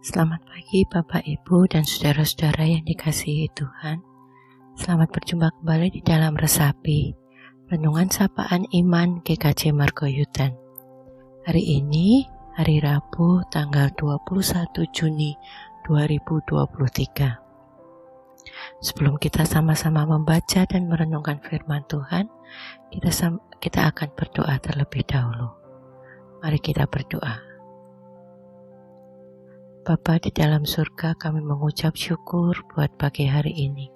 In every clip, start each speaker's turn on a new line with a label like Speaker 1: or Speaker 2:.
Speaker 1: Selamat pagi Bapak, Ibu, dan saudara-saudara yang dikasihi Tuhan. Selamat berjumpa kembali di dalam Resapi, Renungan Sapaan Iman GKJ Margoyudan. Hari ini, hari Rabu, tanggal 21 Juni 2023. Sebelum kita sama-sama membaca dan merenungkan firman Tuhan, kita akan berdoa terlebih dahulu. Mari kita berdoa. Bapa di dalam surga, kami mengucap syukur buat pagi hari ini.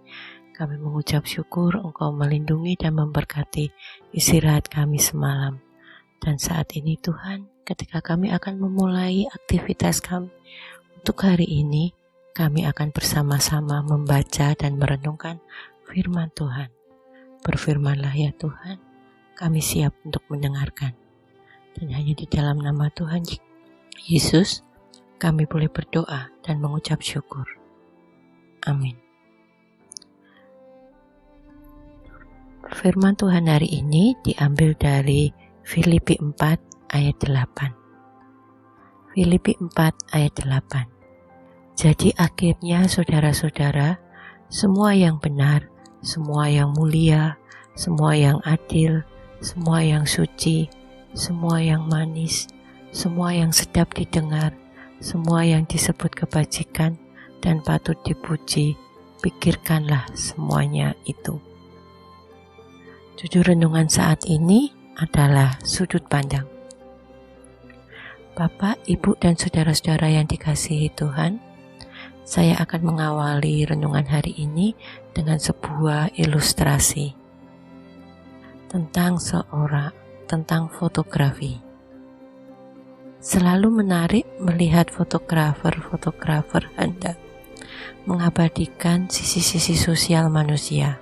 Speaker 1: Kami mengucap syukur Engkau melindungi dan memberkati istirahat kami semalam. Dan saat ini Tuhan, ketika kami akan memulai aktivitas kami untuk hari ini, kami akan bersama-sama membaca dan merenungkan firman Tuhan. Berfirmanlah ya Tuhan, kami siap untuk mendengarkan. Dan hanya di dalam nama Tuhan Yesus, kami boleh berdoa dan mengucap syukur. Amin. Firman Tuhan hari ini diambil dari Filipi 4 ayat 8. Filipi 4 ayat 8. Jadi akhirnya saudara-saudara, semua yang benar, semua yang mulia, semua yang adil, semua yang suci, semua yang manis, semua yang sedap didengar, semua yang disebut kebajikan dan patut dipuji, pikirkanlah semuanya itu. Judul renungan saat ini adalah sudut pandang. Bapak, Ibu, dan saudara-saudara yang dikasihi Tuhan, saya akan mengawali renungan hari ini dengan sebuah ilustrasi tentang fotografi. Selalu menarik melihat fotografer hendak mengabadikan sisi-sisi sosial manusia.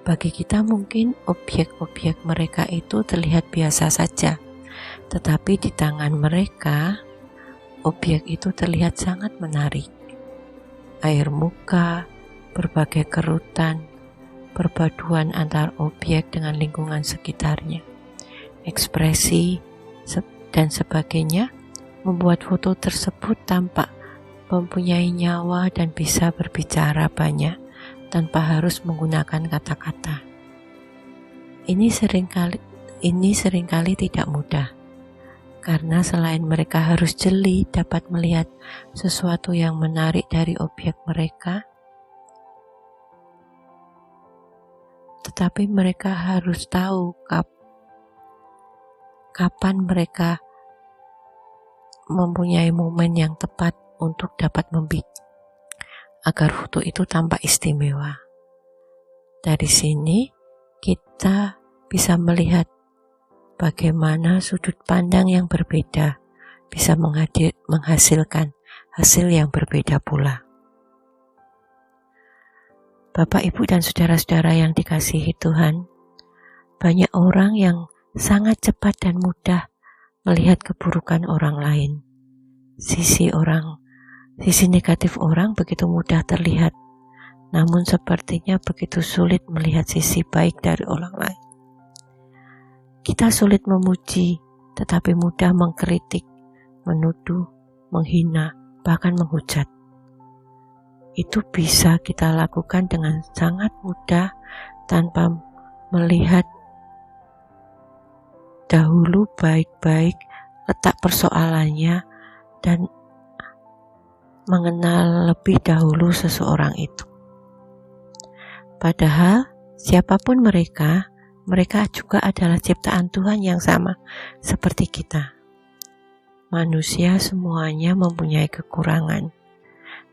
Speaker 1: Bagi kita mungkin objek-objek mereka itu terlihat biasa saja, tetapi di tangan mereka, objek itu terlihat sangat menarik. Air muka, berbagai kerutan, perpaduan antar objek dengan lingkungan sekitarnya, ekspresi, dan sebagainya membuat foto tersebut tampak mempunyai nyawa dan bisa berbicara banyak tanpa harus menggunakan kata-kata. Ini seringkali tidak mudah, karena selain mereka harus jeli dapat melihat sesuatu yang menarik dari objek mereka, tetapi mereka harus tahu kapan mereka mempunyai momen yang tepat untuk dapat membidik agar foto itu tampak istimewa. Dari sini kita bisa melihat bagaimana sudut pandang yang berbeda bisa menghasilkan hasil yang berbeda pula. Bapak, Ibu, dan saudara-saudara yang dikasihi Tuhan, banyak orang yang sangat cepat dan mudah melihat keburukan orang lain. Sisi negatif orang begitu mudah terlihat, namun sepertinya begitu sulit melihat sisi baik dari orang lain. Kita sulit memuji, tetapi mudah mengkritik, menuduh, menghina, bahkan menghujat. Itu bisa kita lakukan dengan sangat mudah tanpa melihat dahulu baik-baik letak persoalannya dan mengenal lebih dahulu seseorang itu. Padahal siapapun mereka juga adalah ciptaan Tuhan yang sama seperti kita. Manusia semuanya mempunyai kekurangan,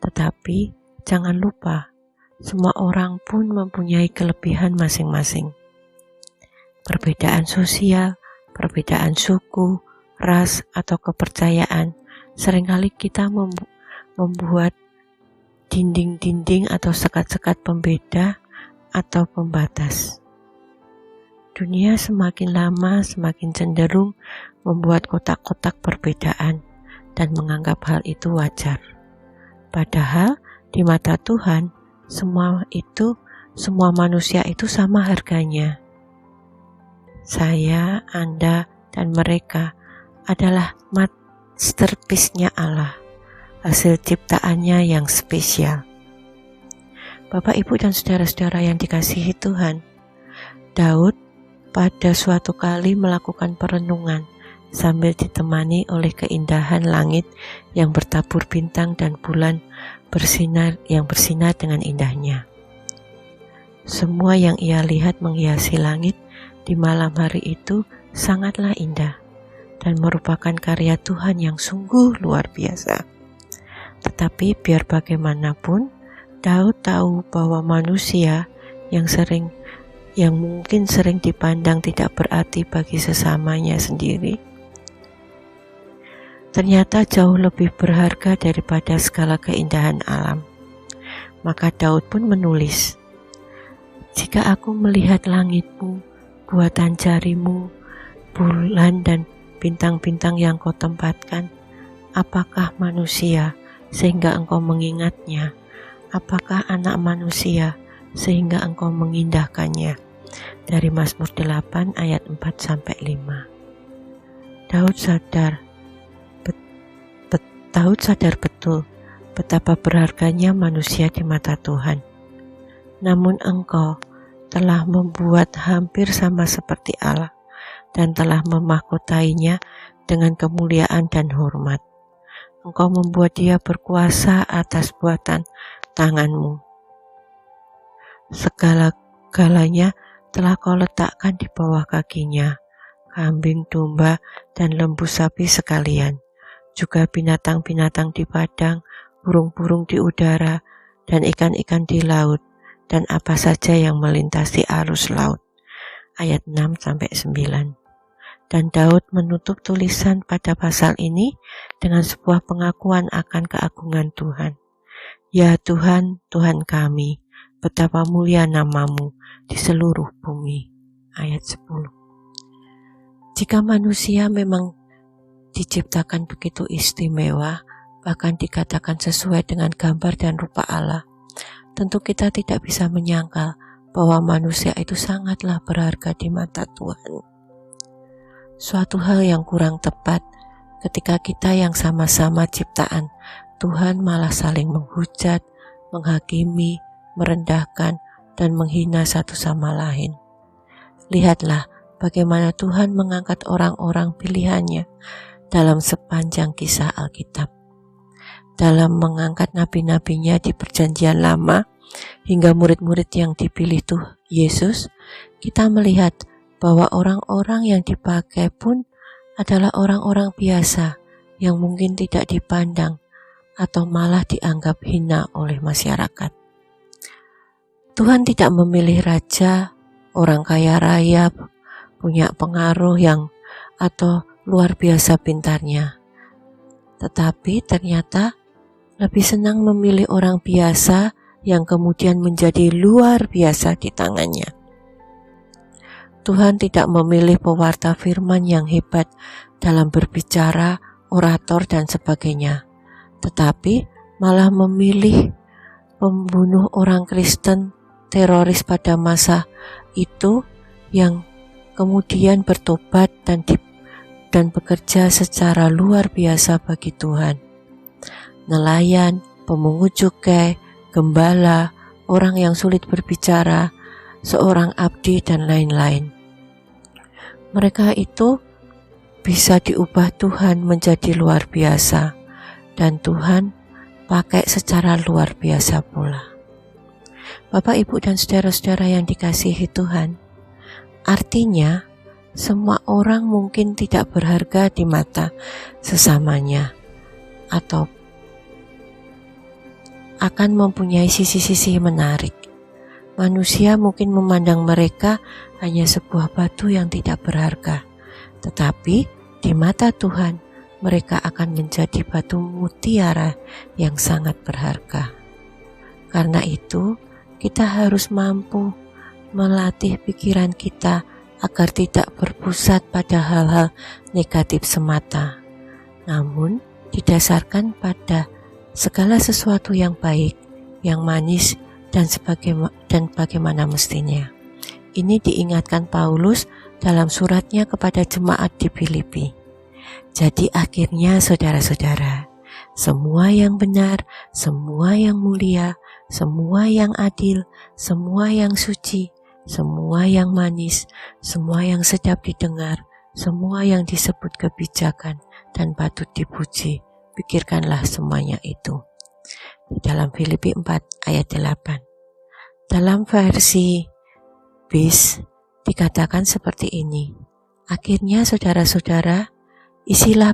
Speaker 1: tetapi jangan lupa semua orang pun mempunyai kelebihan masing-masing. Perbedaan sosial, perbedaan suku, ras, atau kepercayaan, seringkali kita membuat dinding-dinding atau sekat-sekat pembeda atau pembatas. Dunia semakin lama semakin cenderung membuat kotak-kotak perbedaan dan menganggap hal itu wajar. Padahal di mata Tuhan, semua manusia itu sama harganya. Saya, Anda, dan mereka adalah masterpiece-nya Allah. hasil ciptaannya yang spesial. Bapak, Ibu, dan saudara-saudara yang dikasihi Tuhan, Daud pada suatu kali melakukan perenungan sambil ditemani oleh keindahan langit yang bertabur bintang dan bulan bersinar dengan indahnya. Semua yang ia lihat menghiasi langit di malam hari itu sangatlah indah dan merupakan karya Tuhan yang sungguh luar biasa. Tetapi biar bagaimanapun, Daud tahu bahwa manusia yang mungkin sering dipandang tidak berarti bagi sesamanya sendiri, ternyata jauh lebih berharga daripada segala keindahan alam. Maka Daud pun menulis, "Jika aku melihat langitmu, buatan jarimu, bulan dan bintang-bintang yang kau tempatkan, apakah manusia sehingga engkau mengingatnya? Apakah anak manusia sehingga engkau mengindahkannya?" Dari Mazmur 8 ayat 4-5. Daud sadar betul betapa berharganya manusia di mata Tuhan. Namun engkau telah membuat hampir sama seperti Allah dan telah memahkotainya dengan kemuliaan dan hormat. Engkau membuat dia berkuasa atas buatan tanganmu. Segala-galanya telah kau letakkan di bawah kakinya, kambing, domba, dan lembu sapi sekalian, juga binatang-binatang di padang, burung-burung di udara, dan ikan-ikan di laut, dan apa saja yang melintasi arus laut. Ayat 6-9. Dan Daud menutup tulisan pada pasal ini dengan sebuah pengakuan akan keagungan Tuhan. Ya Tuhan, Tuhan kami, betapa mulia namamu di seluruh bumi. Ayat 10. Jika manusia memang diciptakan begitu istimewa, bahkan dikatakan sesuai dengan gambar dan rupa Allah, tentu kita tidak bisa menyangkal bahwa manusia itu sangatlah berharga di mata Tuhan. Suatu hal yang kurang tepat ketika kita yang sama-sama ciptaan Tuhan malah saling menghujat, menghakimi, merendahkan, dan menghina satu sama lain. Lihatlah bagaimana Tuhan mengangkat orang-orang pilihannya dalam sepanjang kisah Alkitab. Dalam mengangkat nabi-nabinya di Perjanjian Lama hingga murid-murid yang dipilih Tuhan Yesus, kita melihat bahwa orang-orang yang dipakai pun adalah orang-orang biasa yang mungkin tidak dipandang atau malah dianggap hina oleh masyarakat. Tuhan tidak memilih raja, orang kaya raya, punya pengaruh atau luar biasa pintarnya. Tetapi ternyata lebih senang memilih orang biasa yang kemudian menjadi luar biasa di tangannya. Tuhan tidak memilih pewarta firman yang hebat dalam berbicara, orator, dan sebagainya, tetapi malah memilih pembunuh orang Kristen, teroris pada masa itu yang kemudian bertobat dan bekerja secara luar biasa bagi Tuhan. Nelayan, pemungut cukai, gembala, orang yang sulit berbicara, seorang abdi, dan lain-lain. Mereka itu bisa diubah Tuhan menjadi luar biasa, dan Tuhan pakai secara luar biasa pula. Bapak, Ibu, dan saudara-saudara yang dikasihi Tuhan, artinya semua orang mungkin tidak berharga di mata sesamanya atau akan mempunyai sisi-sisi menarik. Manusia mungkin memandang mereka hanya sebuah batu yang tidak berharga, tetapi di mata Tuhan mereka akan menjadi batu mutiara yang sangat berharga. Karena itu, kita harus mampu melatih pikiran kita agar tidak berpusat pada hal-hal negatif semata, namun didasarkan pada segala sesuatu yang baik, yang manis, dan bagaimana mestinya. Ini diingatkan Paulus dalam suratnya kepada jemaat di Filipi. Jadi akhirnya saudara-saudara, semua yang benar, semua yang mulia, semua yang adil, semua yang suci, semua yang manis, semua yang sedap didengar, semua yang disebut kebijakan dan patut dipuji, pikirkanlah semuanya itu. Dalam Filipi 4 ayat 8. Dalam versi BIS dikatakan seperti ini. Akhirnya saudara-saudara, isilah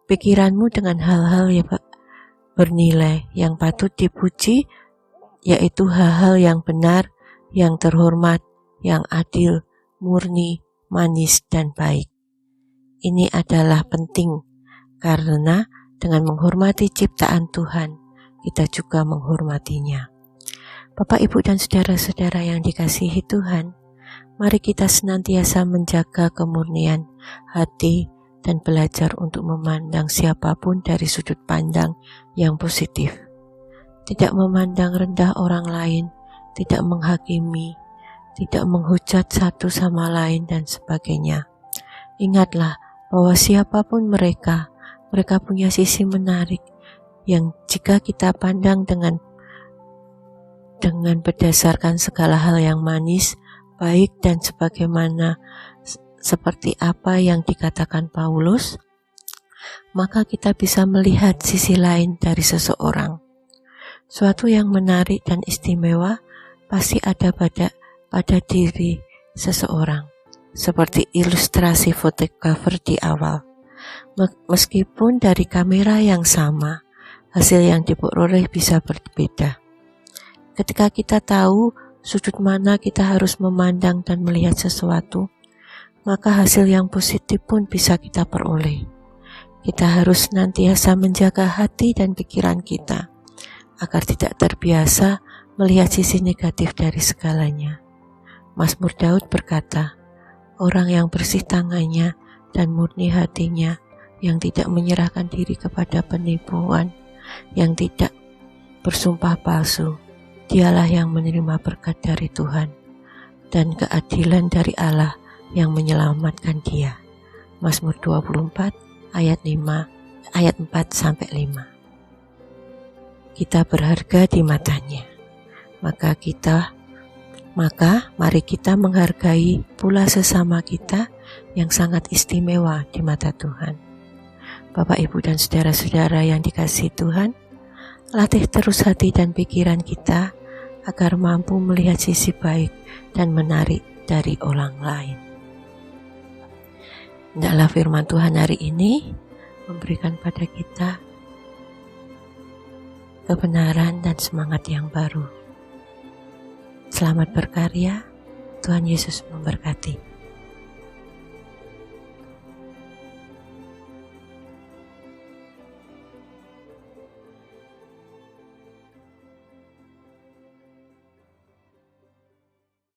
Speaker 1: pikiranmu dengan hal-hal yang bernilai, yang patut dipuji, yaitu hal-hal yang benar, yang terhormat, yang adil, murni, manis, dan baik. Ini adalah penting, karena dengan menghormati ciptaan Tuhan, kita juga menghormatinya. Bapak, Ibu, dan saudara-saudara yang dikasihi Tuhan, mari kita senantiasa menjaga kemurnian hati dan belajar untuk memandang siapapun dari sudut pandang yang positif. Tidak memandang rendah orang lain, tidak menghakimi, tidak menghujat satu sama lain, dan sebagainya. Ingatlah bahwa siapapun mereka punya sisi menarik yang jika kita pandang dengan berdasarkan segala hal yang manis, baik, dan sebagaimana seperti apa yang dikatakan Paulus, maka kita bisa melihat sisi lain dari seseorang. Suatu yang menarik dan istimewa pasti ada pada diri seseorang, seperti ilustrasi foto cover di awal. Meskipun dari kamera yang sama, hasil yang diperoleh bisa berbeda. Ketika kita tahu sudut mana kita harus memandang dan melihat sesuatu, maka hasil yang positif pun bisa kita peroleh. Kita harus senantiasa menjaga hati dan pikiran kita, agar tidak terbiasa melihat sisi negatif dari segalanya. Mazmur Daud berkata, orang yang bersih tangannya dan murni hatinya, yang tidak menyerahkan diri kepada penipuan, yang tidak bersumpah palsu, dialah yang menerima berkat dari Tuhan dan keadilan dari Allah yang menyelamatkan dia. Mazmur 24 ayat 4-5. Kita berharga di matanya. Maka mari kita menghargai pula sesama kita yang sangat istimewa di mata Tuhan. Bapak, Ibu, dan saudara-saudara yang dikasihi Tuhan, latih terus hati dan pikiran kita agar mampu melihat sisi baik dan menarik dari orang lain. Hendaklah firman Tuhan hari ini memberikan pada kita kebenaran dan semangat yang baru. Selamat berkarya, Tuhan Yesus memberkati.